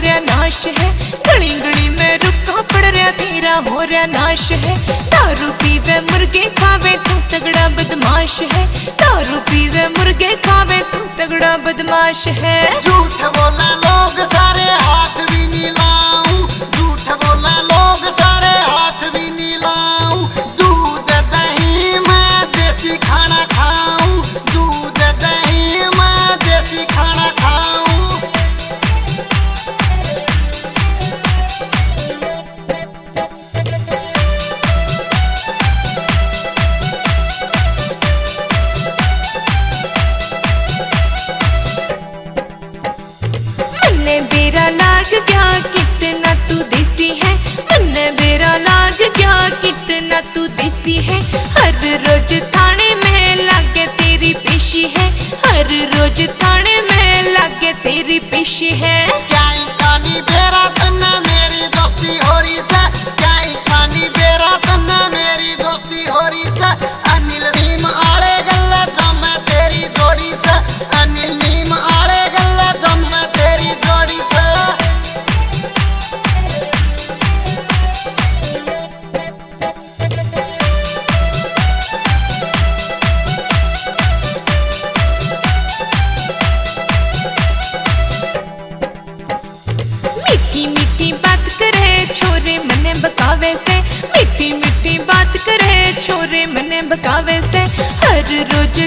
रहा नाश है। गली गली में रुका पड़ रहा तेरा हो रहा नाश है। दारू पीवे मुर्गे खावे तू तगड़ा बदमाश है। दारू पीवे मुर्गे खावे तू तगड़ा बदमाश है। झूठ बोला लोग सारे हाथ भी नहीं लाऊं, झूठ बोला लोग सारे हाथ भी नहीं लाऊं। दूध दही मैं देसी खाना खाऊं, दूध दही मैं देसी खाना खाऊं। मन्ने बेरा लाग गया कितना तू देसी है। मन्ने बेरा लाग गया कितना तू देसी है। हर रोज थाने में लागे तेरी पेशी है। हर रोज थाने में लागे तेरी पेशी है। क्या कानी बेरा तन्ना मेरी दोस्ती हो रही से, क्या कानी बेरा तन्ना मेरी दोस्ती हो रही से। अनिल नीम आले गल्ला जम तेरी जोड़ी से, अनिल नीम आले गल्ला जम तेरी जोड़ी से। मीठी मीठी बात करे छोरे मने बकावे से। मीठी मीठी बात करे छोरे मने बकावे से। हर रोज